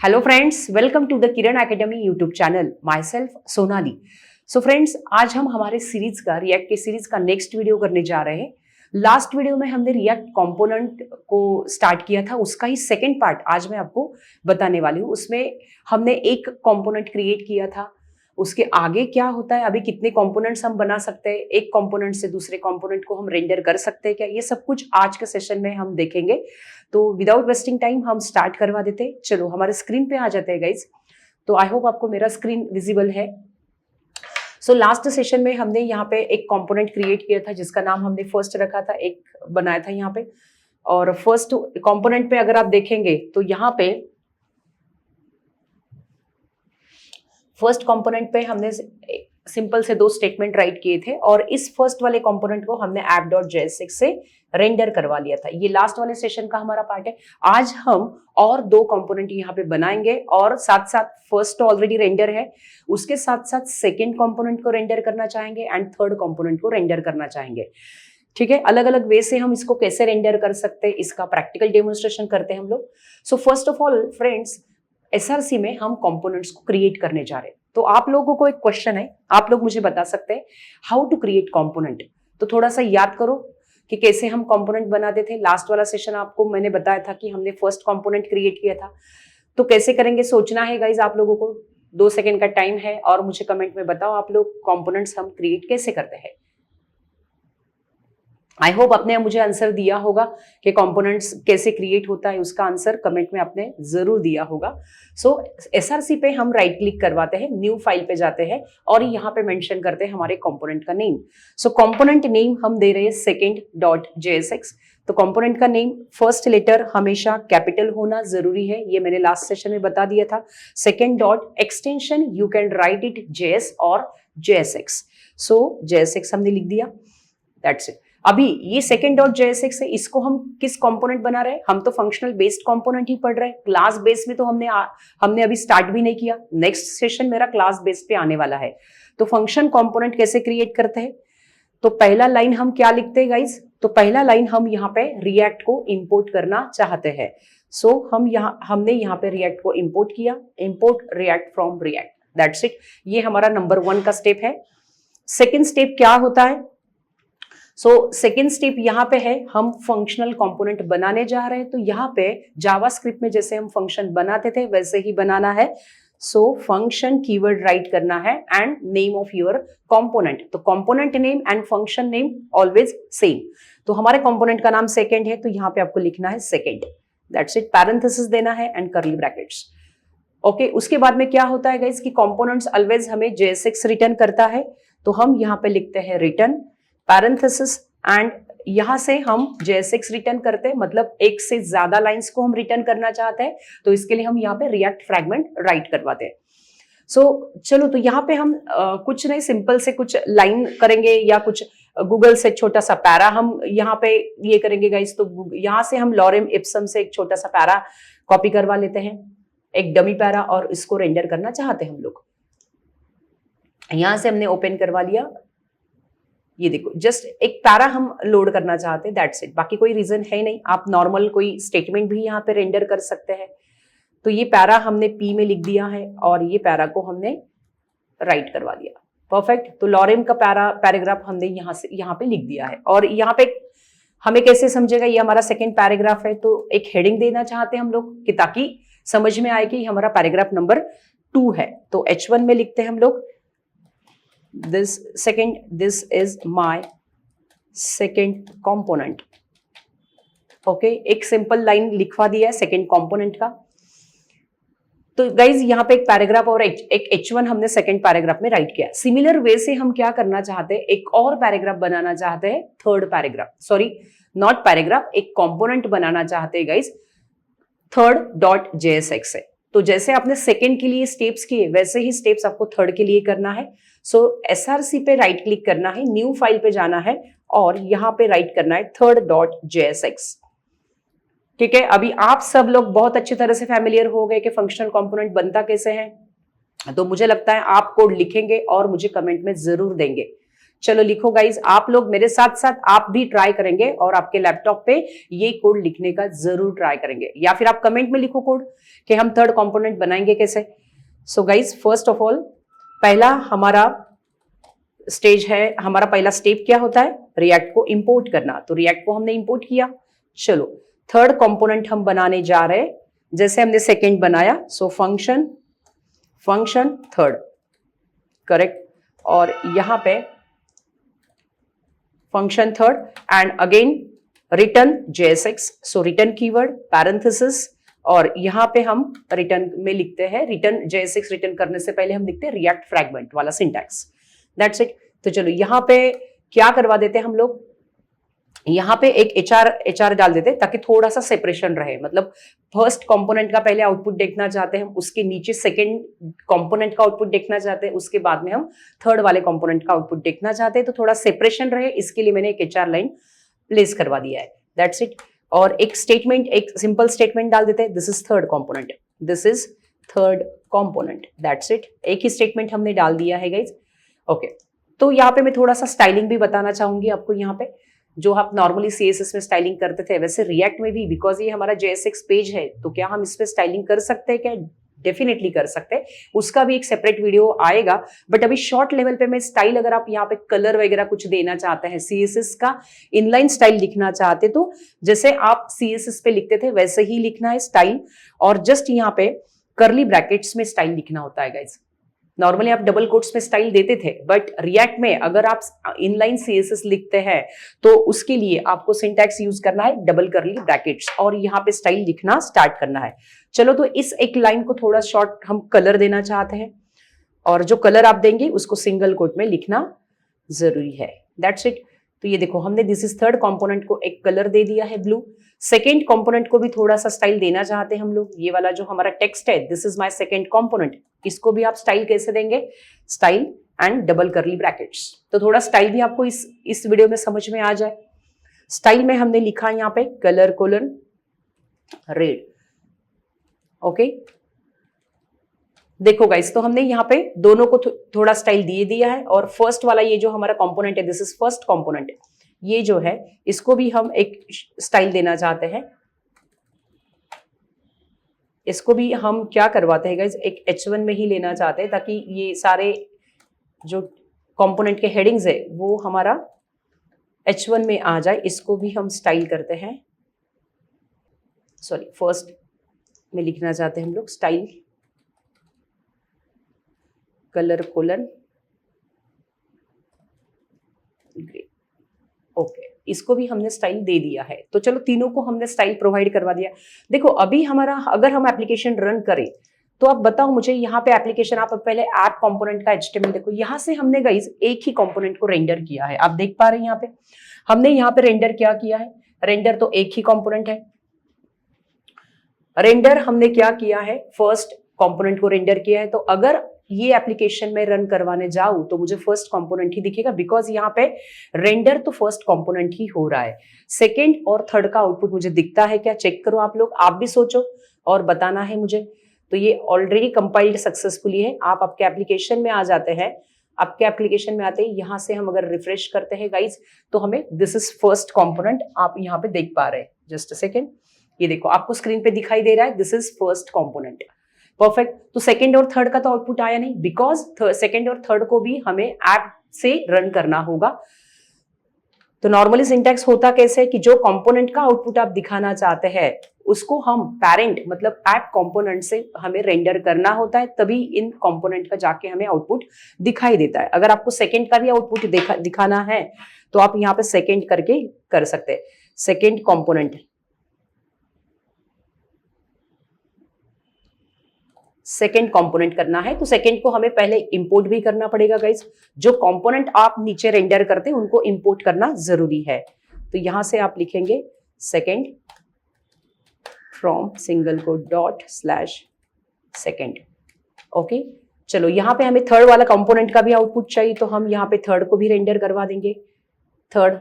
Hello friends, welcome to the Kiran academy YouTube channel. Myself Sonali. So friends, आज हम हमारे series का react के सीरीज का नेक्स्ट वीडियो करने जा रहे हैं। लास्ट वीडियो में हमने रिएक्ट कंपोनेंट को स्टार्ट किया था, उसका ही सेकंड पार्ट आज मैं आपको बताने वाली हूँ। उसमें हमने एक कंपोनेंट क्रिएट किया था, उसके आगे क्या होता है, अभी कितने कंपोनेंट्स हम बना सकते हैं, एक कंपोनेंट से दूसरे कंपोनेंट को हम रेंडर कर सकते हैं क्या, ये सब कुछ आज के सेशन में हम देखेंगे। तो विदाउट वेस्टिंग टाइम हम स्टार्ट करवा देते हैं। चलो हमारे स्क्रीन पे आ जाते हैं गाइज। तो आई होप आपको मेरा स्क्रीन विजिबल है। सो लास्ट सेशन में हमने यहाँ पे एक कंपोनेंट क्रिएट किया था जिसका नाम हमने फर्स्ट रखा था, एक बनाया था यहाँ पे। और फर्स्ट कंपोनेंट पे अगर आप देखेंगे तो यहाँ पे फर्स्ट कंपोनेंट पे हमने सिंपल से दो स्टेटमेंट राइट किए थे और इस फर्स्ट वाले कंपोनेंट को हमने app.jsx से रेंडर करवा लिया था। ये लास्ट वाले सेशन का हमारा पार्ट है। आज हम और दो कंपोनेंट यहाँ पे बनाएंगे और साथ साथ फर्स्ट तो ऑलरेडी रेंडर है, उसके साथ साथ सेकेंड कंपोनेंट को रेंडर करना चाहेंगे एंड थर्ड कंपोनेंट को रेंडर करना चाहेंगे। ठीक है, अलग अलग वे से हम इसको कैसे रेंडर कर सकते हैं, इसका प्रैक्टिकल डेमोन्स्ट्रेशन करते हैं हम लोग। So first of all friends, SRC में हम कंपोनेंट्स को क्रिएट करने जा रहे हैं। तो आप लोगों को एक क्वेश्चन है, आप लोग मुझे बता सकते हैं हाउ टू क्रिएट कंपोनेंट। तो थोड़ा सा याद करो कि कैसे हम कंपोनेंट बनाते थे। लास्ट वाला सेशन आपको मैंने बताया था कि हमने फर्स्ट कंपोनेंट क्रिएट किया था। तो कैसे करेंगे सोचना है गाइज आप लोगों को। 2 सेकेंड का टाइम है और मुझे कमेंट में बताओ आप लोग कंपोनेंट्स हम क्रिएट कैसे करते हैं। आई होप आपने मुझे आंसर दिया होगा कि कंपोनेंट्स कैसे क्रिएट होता है, उसका आंसर कमेंट में आपने जरूर दिया होगा। सो एसआरसी पे हम राइट क्लिक करवाते हैं, न्यू फाइल पे जाते हैं और यहाँ पे मेंशन करते हैं हमारे कंपोनेंट का नेम। सो कंपोनेंट नेम हम दे रहे हैं second.jsx। तो कंपोनेंट का नेम फर्स्ट लेटर हमेशा कैपिटल होना जरूरी है, ये मैंने लास्ट सेशन में बता दिया था। Second dot extension you can write it JS और JSX। सो JSX हमने लिख दिया, दैट्स इट। अभी ये second.jsx है, इसको हम किस कंपोनेंट बना रहे हैं, हम तो फंक्शनल बेस्ड कंपोनेंट ही पढ़ रहे हैं। क्लास बेस में तो हमने अभी स्टार्ट भी नहीं किया। नेक्स्ट सेशन मेरा क्लास बेस पे आने वाला है। तो फंक्शन कंपोनेंट कैसे क्रिएट करते हैं, तो पहला लाइन हम क्या लिखते हैं गाइज, तो पहला लाइन हम यहाँ पे रिएक्ट को इंपोर्ट करना चाहते हैं। सो हमने यहाँ पे रिएक्ट को इंपोर्ट किया, import react from react, that's it. ये हमारा नंबर 1 का स्टेप है। सेकेंड स्टेप क्या होता है, सो सेकेंड स्टेप यहाँ पे है, हम फंक्शनल कंपोनेंट बनाने जा रहे हैं। तो यहाँ पे जावास्क्रिप्ट में जैसे हम फंक्शन बनाते थे वैसे ही बनाना है। सो फंक्शन कीवर्ड राइट करना है and name of your component. तो component name and function name always same. तो हमारे कंपोनेंट का नाम सेकेंड है, तो यहाँ पे आपको लिखना है सेकेंड, दैट्स इट। पैरेंथेसिस देना है एंड कर्ली ब्रैकेट्स। ओके, उसके बाद में क्या होता है गाइस कि कंपोनेंट्स ऑलवेज हमें JSX रिटर्न करता है। तो हम यहाँ पे लिखते हैं रिटर्न पैरेंथेसिस एंड यहां से हम JSX रिटर्न करते हैं, मतलब एक से ज्यादा लाइंस को हम रिटर्न करना चाहते हैं। तो इसके लिए हम यहाँ पे रिएक्ट फ्रैगमेंट राइट करवाते हैं। सो चलो, तो यहाँ पे हम कुछ नहीं, सिंपल से कुछ लाइन करेंगे या कुछ गूगल से छोटा सा पैरा हम यहाँ पे ये करेंगे गाइस। तो यहाँ से हम लॉरेम इप्सम से एक छोटा सा पैरा कॉपी करवा लेते हैं, एक डमी पैरा, और इसको रेंडर करना चाहते हैं हम लोग। यहां से हमने ओपन करवा लिया, ये देखो जस्ट एक पैरा हम लोड करना चाहते हैं, दैट्स इट। बाकी कोई रीजन है ही नहीं। आप नॉर्मल कोई स्टेटमेंट भी यहाँ पे रेंडर कर सकते हैं। तो ये पैरा हमने P में लिख दिया है और ये पैरा को हमने राइट करवा दिया, परफेक्ट। तो लॉरेम का पैराग्राफ हमने यहाँ पे लिख दिया है। और यहाँ पे हमें कैसे समझेगा ये हमारा सेकेंड पैराग्राफ है, तो एक हेडिंग देना चाहते हैं हम लोग कि ताकि समझ में आए कि हमारा पैराग्राफ नंबर 2 है। तो H1 में लिखते हैं हम लोग this is my second component। Okay, एक सिंपल लाइन लिखवा दिया है सेकेंड कंपोनेंट का। तो गाइज यहाँ पे एक पैराग्राफ और एक H1 हमने सेकेंड पैराग्राफ में राइट किया। सिमिलर वे से हम क्या करना चाहते हैं, एक और पैराग्राफ बनाना चाहते हैं, third paragraph, sorry not paragraph, एक कंपोनेंट बनाना चाहते हैं गाइज third.jsx से। तो जैसे आपने सेकेंड के लिए स्टेप्स किए वैसे ही स्टेप्स आपको थर्ड के लिए करना है। सो एसआरसी पे राइट क्लिक करना है, न्यू फाइल पे जाना है और यहाँ पे राइट करना है third.jsx। ठीक है, अभी आप सब लोग बहुत अच्छी तरह से फैमिलियर हो गए कि फंक्शनल कंपोनेंट बनता कैसे है। तो मुझे लगता है आप कोड लिखेंगे और मुझे कमेंट में जरूर देंगे। चलो लिखो गाइज, आप लोग मेरे साथ साथ आप भी ट्राई करेंगे और आपके लैपटॉप पे ये कोड लिखने का जरूर ट्राई करेंगे, या फिर आप कमेंट में लिखो कोड कि हम थर्ड कंपोनेंट बनाएंगे कैसे। So guys first of all पहला हमारा स्टेज है, हमारा पहला स्टेप क्या होता है, रिएक्ट को इंपोर्ट करना। तो रिएक्ट को हमने इंपोर्ट किया। चलो थर्ड कंपोनेंट हम बनाने जा रहे हैं, जैसे हमने सेकंड बनाया, सो फंक्शन थर्ड, करेक्ट। और यहां पे function third and again return JSX, so return keyword parenthesis, और यहां पे हम रिटर्न में लिखते हैं, रिटर्न JSX रिटर्न करने से पहले हम लिखते हैं रिएक्ट फ्रैगमेंट वाला सिंटैक्स, दैट्स इट। तो चलो यहां पे क्या करवा देते हैं हम लोग, यहां पे एक HR डाल देते ताकि थोड़ा सा सेपरेशन रहे, मतलब फर्स्ट कंपोनेंट का पहले आउटपुट देखना चाहते हैं, उसके नीचे सेकंड कंपोनेंट का आउटपुट देखना चाहते हैं, उसके बाद में हम थर्ड वाले कंपोनेंट का आउटपुट देखना चाहते हैं, तो थोड़ा सेपरेशन रहे, इसके लिए मैंने एक HR लाइन प्लेस करवा दिया है, दैट्स इट। और एक स्टेटमेंट, एक सिंपल स्टेटमेंट डाल देते हैं, this is third component, this is third component, that's it. एक ही स्टेटमेंट हमने डाल दिया है गाइज, ओके। तो यहाँ पे मैं थोड़ा सा स्टाइलिंग भी बताना चाहूंगी आपको, यहाँ पे जो आप नॉर्मली CSS में स्टाइलिंग करते थे वैसे रिएक्ट में भी, बिकॉज ये हमारा JSX पेज है, तो क्या हम इस पे स्टाइलिंग कर सकते हैं क्या, डेफिनेटली कर सकते हैं, उसका भी एक सेपरेट वीडियो आएगा। बट अभी शॉर्ट लेवल पे मैं स्टाइल, अगर आप यहाँ पे कलर वगैरह कुछ देना चाहते हैं, CSS का इनलाइन स्टाइल लिखना चाहते, तो जैसे आप CSS पे लिखते थे वैसे ही लिखना है स्टाइल, और जस्ट यहाँ पे कर्ली ब्रैकेट्स में स्टाइल लिखना होता है गाइज। नॉर्मली आप डबल कोट्स में स्टाइल देते थे, बट रिएक्ट में अगर आप इनलाइन CSS लिखते हैं तो उसके लिए आपको सिंटैक्स यूज करना है डबल कर्ली ब्रैकेट्स, और यहाँ पे स्टाइल लिखना स्टार्ट करना है। चलो तो इस एक लाइन को थोड़ा शॉर्ट हम कलर देना चाहते हैं, और जो कलर आप देंगे उसको सिंगल कोट में लिखना जरूरी है, दैट्स इट। तो ये देखो हमने दिस इज थर्ड कंपोनेंट को एक कलर दे दिया है ब्लू, सेकेंड कंपोनेंट को भी थोड़ा सा स्टाइल देना चाहते हैं हम लोग, ये वाला जो हमारा टेक्स्ट है, this is my second component, इसको भी आप स्टाइल कैसे देंगे, style and double curly brackets. तो थोड़ा स्टाइल भी आपको इस वीडियो में समझ में आ जाए। स्टाइल में हमने लिखा यहाँ पे कलर कोलन रेड, ओके। देखो गाइस, तो हमने यहाँ पे दोनों को थोड़ा स्टाइल दे दिया है, और फर्स्ट वाला ये जो हमारा कंपोनेंट है, दिस इज फर्स्ट कंपोनेंट, ये जो है इसको भी हम एक स्टाइल देना चाहते हैं, इसको भी हम क्या करवाते हैं गाइस, एक H1 में ही लेना चाहते हैं, ताकि ये सारे जो कंपोनेंट के हेडिंग्स है वो हमारा H1 में आ जाए। इसको भी हम स्टाइल करते हैं, सॉरी फर्स्ट में लिखना चाहते हैं हम लोग style colour colon grey, okay. इसको भी हमने स्टाइल दे दिया है। तो चलो तीनों को हमने स्टाइल प्रोवाइड करवा दिया। देखो अभी हमारा, अगर हम एप्लीकेशन रन करें तो आप बताओ मुझे, यहाँ पे एप्लीकेशन, आप पहले ऐप कंपोनेंट का HTML देखो, यहाँ से हमने गाइस एक ही कंपोनेंट को रेंडर किया है, आप देख पा रहे हैं यहाँ पे हमने यहाँ पे रेंडर क्या किया है, रेंडर तो एक ही कंपोनेंट है, रेंडर हमने क्या किया है, फर्स्ट कंपोनेंट को रेंडर किया है। तो अगर ये एप्लीकेशन में रन करवाने जाऊं तो मुझे फर्स्ट कंपोनेंट ही दिखेगा, बिकॉज यहाँ पे रेंडर तो फर्स्ट कंपोनेंट ही हो रहा है, सेकंड और थर्ड का आउटपुट मुझे दिखता है क्या, चेक करो आप लोग, आप भी सोचो और बताना है मुझे। तो ये ऑलरेडी कंपाइल्ड सक्सेसफुली है। आप आपके एप्लीकेशन में आ जाते हैं, आपके एप्लीकेशन में आते हैं, यहाँ से हम अगर रिफ्रेश करते हैं गाइज तो हमें दिस इज फर्स्ट कंपोनेंट आप यहाँ पे देख पा रहे हैं, जस्ट अ सेकेंड, ये देखो आपको स्क्रीन पे दिखाई दे रहा है, this is first component, perfect. तो सेकंड और थर्ड का तो आउटपुट आया नहीं, बिकॉज सेकंड और थर्ड को भी हमें ऐप से रन करना होगा। तो नॉर्मली सिंटैक्स होता कैसे कि जो कंपोनेंट का आउटपुट आप दिखाना चाहते हैं उसको हम पैरेंट मतलब ऐप कंपोनेंट से हमें रेंडर करना होता है, तभी इन कंपोनेंट का जाके हमें आउटपुट दिखाई देता है। अगर आपको सेकंड का भी आउटपुट दिखाना है तो आप यहाँ पे सेकंड करके कर सकते हैं, सेकंड कंपोनेंट, सेकेंड कंपोनेंट करना है तो सेकेंड को हमें पहले इंपोर्ट भी करना पड़ेगा गाइस। जो कंपोनेंट आप नीचे रेंडर करते हैं उनको इंपोर्ट करना जरूरी है। तो यहां से आप लिखेंगे second from single co dot slash second, okay. चलो यहाँ पे हमें थर्ड वाला कंपोनेंट का भी आउटपुट चाहिए, तो हम यहाँ पे थर्ड को भी रेंडर करवा देंगे, थर्ड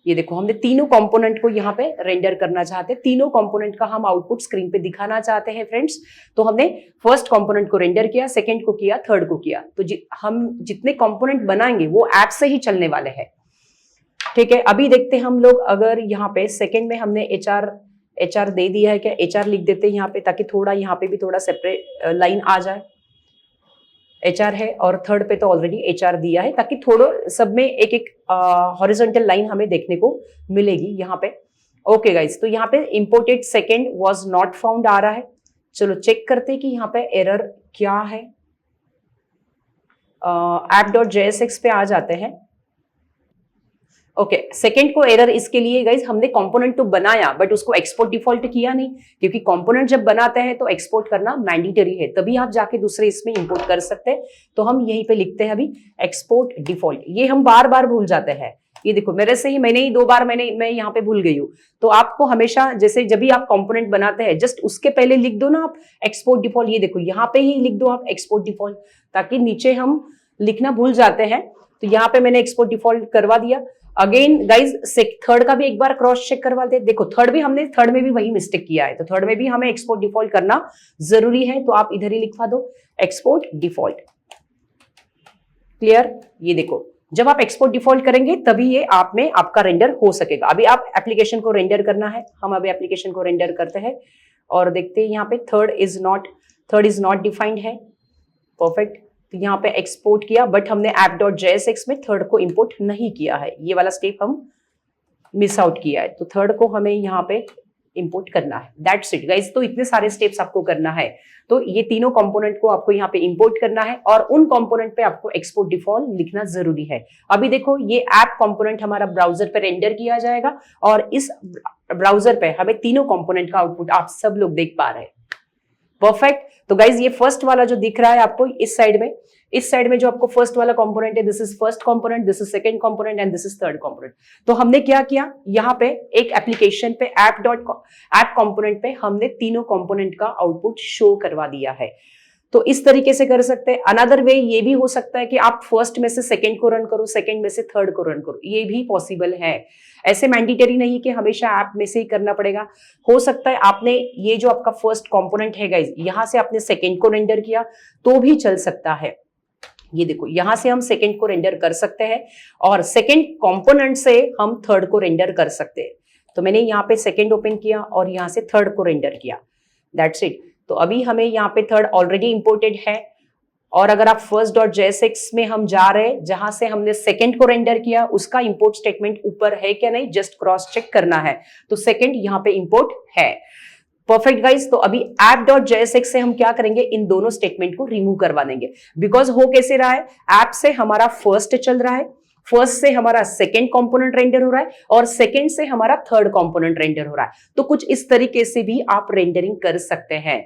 ये देखो हमने तीनों कंपोनेंट को यहाँ पे रेंडर करना चाहते हैं, तीनों कंपोनेंट का हम आउटपुट स्क्रीन पे दिखाना चाहते हैं फ्रेंड्स। तो हमने फर्स्ट कंपोनेंट को रेंडर किया, सेकंड को किया, थर्ड को किया। तो हम जितने कंपोनेंट बनाएंगे वो ऐप से ही चलने वाले हैं, ठीक है। अभी देखते हैं हम लोग, अगर यहाँ पे सेकंड में हमने HR दे दिया है क्या, HR लिख देते हैं यहाँ पे, ताकि थोड़ा यहाँ पे भी थोड़ा सेपरेट लाइन आ जाए। HR है और थर्ड पे तो ऑलरेडी HR दिया है, ताकि थोड़ा सब में एक एक हॉरिजॉन्टल लाइन हमें देखने को मिलेगी यहाँ पे। ओके गाइस, तो यहाँ पे imported second was not found आ रहा है। चलो चेक करते हैं कि यहाँ पे एरर क्या है। app.jsx पे आ जाते हैं। ओके, सेकंड को एरर इसके लिए गाइज, हमने कंपोनेंट तो बनाया बट उसको एक्सपोर्ट डिफॉल्ट किया नहीं, क्योंकि कंपोनेंट जब बनाते हैं तो एक्सपोर्ट करना मैंडेटरी है, तभी आप जाके दूसरे इसमें इंपोर्ट कर सकते हैं। तो हम यहीं पे लिखते हैं अभी एक्सपोर्ट डिफॉल्ट। ये हम बार बार भूल जाते हैं, ये देखो मेरे से ही मैंने ही 2 बार मैं यहाँ पे भूल गई हूँ। तो आपको हमेशा जैसे जब भी आप कंपोनेंट बनाते हैं जस्ट उसके पहले लिख दो ना आप एक्सपोर्ट डिफॉल्ट। ये देखो यहाँ पे ही लिख दो आप एक्सपोर्ट डिफॉल्ट, ताकि नीचे हम लिखना भूल जाते हैं। तो यहाँ पे मैंने एक्सपोर्ट डिफॉल्ट करवा दिया। अगेन गाइज थर्ड का भी एक बार क्रॉस चेक करवा दे। देखो थर्ड में भी वही मिस्टेक किया है, तो थर्ड में भी हमें एक्सपोर्ट डिफॉल्ट करना जरूरी है। तो आप इधर ही लिखवा दो एक्सपोर्ट डिफॉल्ट। क्लियर? ये देखो जब आप एक्सपोर्ट डिफॉल्ट करेंगे तभी ये आप में आपका रेंडर हो सकेगा। अभी आप एप्लीकेशन को रेंडर करना है, हम अभी एप्लीकेशन को रेंडर करते हैं और देखते हैं यहाँ पे थर्ड इज नॉट डिफाइंड है। परफेक्ट, तो यहाँ पे एक्सपोर्ट किया बट हमने app.jsx में थर्ड को इंपोर्ट नहीं किया है, ये वाला स्टेप हम मिस आउट किया है। तो थर्ड को हमें यहाँ पे इंपोर्ट करना है। That's it guys. तो इतने सारे स्टेप्स आपको करना है। तो ये तीनों कंपोनेंट को आपको यहाँ पे इंपोर्ट करना है और उन कंपोनेंट पे आपको एक्सपोर्ट डिफॉल्ट लिखना जरूरी है। अभी देखो ये ऐप कंपोनेंट हमारा ब्राउजर पे रेंडर किया जाएगा और इस ब्राउजर पे हमें तीनों कंपोनेंट का आउटपुट आप सब लोग देख पा रहे हैं। परफेक्ट। तो गाइज ये फर्स्ट वाला जो दिख रहा है आपको इस साइड में जो आपको फर्स्ट वाला कंपोनेंट है, this is first component, this is second component and this is third component. तो हमने क्या किया, यहाँ पे एक एप्लीकेशन पे ऐप कंपोनेंट पे हमने तीनों कंपोनेंट का आउटपुट शो करवा दिया है। तो इस तरीके से कर सकते हैं। अनदर वे ये भी हो सकता है कि आप फर्स्ट में से सेकंड को रन करो, सेकंड में से थर्ड को रन करो, ये भी पॉसिबल है। ऐसे मैंडेटरी नहीं कि हमेशा ऐप में से ही करना पड़ेगा। हो सकता है आपने ये जो आपका फर्स्ट कंपोनेंट है गाइस, यहां से आपने सेकंड को रेंडर किया तो भी चल सकता है। ये देखो यहां से हम सेकंड को रेंडर कर सकते हैं और सेकंड कंपोनेंट से हम थर्ड को रेंडर कर सकते हैं। तो मैंने यहाँ पे सेकंड ओपन किया और यहाँ से थर्ड को रेंडर किया। That's it. तो अभी हमें यहाँ पे थर्ड ऑलरेडी इंपोर्टेड है और अगर आप first.jsx में हम जा रहे हैं, जहां से हमने सेकंड को रेंडर किया उसका इंपोर्ट स्टेटमेंट ऊपर है क्या नहीं, जस्ट क्रॉस चेक करना है। तो सेकंड यहाँ पे इंपोर्ट है। Perfect guys. तो अभी app.jsx से हम क्या करेंगे, इन दोनों स्टेटमेंट को रिमूव करवा देंगे। बिकॉज हो कैसे रहा है, ऐप से हमारा फर्स्ट चल रहा है, फर्स्ट से हमारा सेकंड कंपोनेंट रेंडर हो रहा है और सेकंड से हमारा थर्ड कंपोनेंट रेंडर हो रहा है। तो कुछ इस तरीके से भी आप रेंडरिंग कर सकते हैं।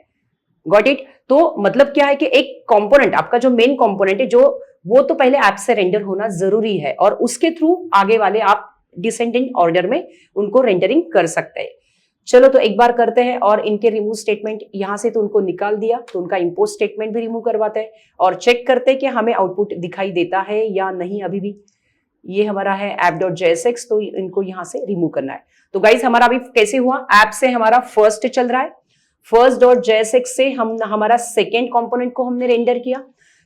Got it. तो मतलब क्या है कि एक कंपोनेंट, आपका जो मेन कंपोनेंट है, जो वो तो पहले ऐप से रेंडर होना जरूरी है और उसके थ्रू आगे वाले आप डिसेंडिंग ऑर्डर में उनको रेंडरिंग कर सकते हैं। चलो तो एक बार करते हैं और इनके रिमूव स्टेटमेंट यहां से तो उनको निकाल दिया, तो उनका इंपोर्ट स्टेटमेंट भी रिमूव करवाते हैं और चेक करते हैं कि हमें आउटपुट दिखाई देता है या नहीं। अभी भी ये हमारा है app.jsx, तो इनको यहां से रिमूव करना है। तो गाइस हमारा अभी कैसे हुआ, ऐप से हमारा फर्स्ट चल रहा है, first.jsx से हम हमारा सेकेंड कंपोनेंट को हमने रेंडर किया,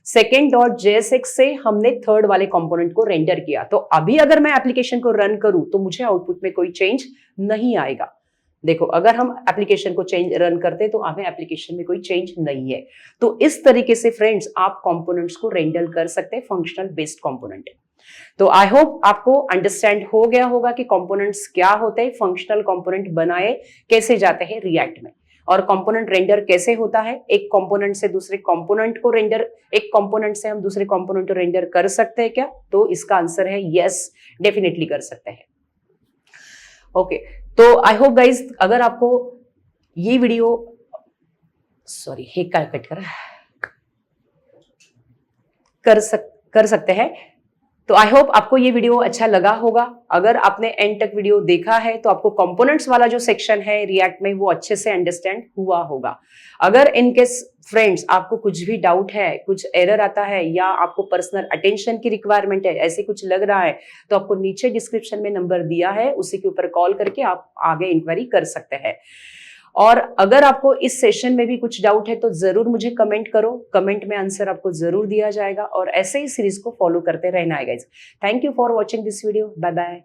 second.jsx से हमने थर्ड वाले कंपोनेंट को रेंडर किया। तो अभी अगर मैं एप्लीकेशन को रन करूं तो मुझे आउटपुट में कोई चेंज नहीं आएगा। देखो अगर हम एप्लीकेशन को रन करते तो हमें एप्लीकेशन में कोई चेंज नहीं है। तो इस तरीके से फ्रेंड्स आप कंपोनेंट्स को रेंडर कर सकते हैं, फंक्शनल बेस्ड कंपोनेंट। तो आई होप आपको अंडरस्टैंड हो गया होगा कि कंपोनेंट्स क्या होते हैं, फंक्शनल कंपोनेंट बनाए कैसे जाते हैं रिएक्ट में, और कंपोनेंट रेंडर कैसे होता है। एक कंपोनेंट से दूसरे कंपोनेंट को रेंडर, एक कंपोनेंट से हम दूसरे कंपोनेंट को रेंडर कर सकते हैं क्या, तो इसका आंसर है यस, डेफिनेटली कर सकते हैं। ओके, तो आई होप गाइज अगर आपको ये वीडियो, सॉरी एक का कट कर सकते हैं। तो आई होप आपको ये वीडियो अच्छा लगा होगा। अगर आपने एंड तक वीडियो देखा है तो आपको कंपोनेंट्स वाला जो सेक्शन है रिएक्ट में वो अच्छे से अंडरस्टैंड हुआ होगा। अगर इनकेस फ्रेंड्स, आपको कुछ भी डाउट है, कुछ एरर आता है या आपको पर्सनल अटेंशन की रिक्वायरमेंट है, ऐसे कुछ लग रहा है, तो आपको नीचे डिस्क्रिप्शन में नंबर दिया है, उसी के ऊपर कॉल करके आप आगे इंक्वायरी कर सकते हैं। और अगर आपको इस सेशन में भी कुछ डाउट है तो जरूर मुझे कमेंट करो, कमेंट में आंसर आपको जरूर दिया जाएगा। और ऐसे ही सीरीज को फॉलो करते रहना है guys. Thank you for watching this video. Bye bye.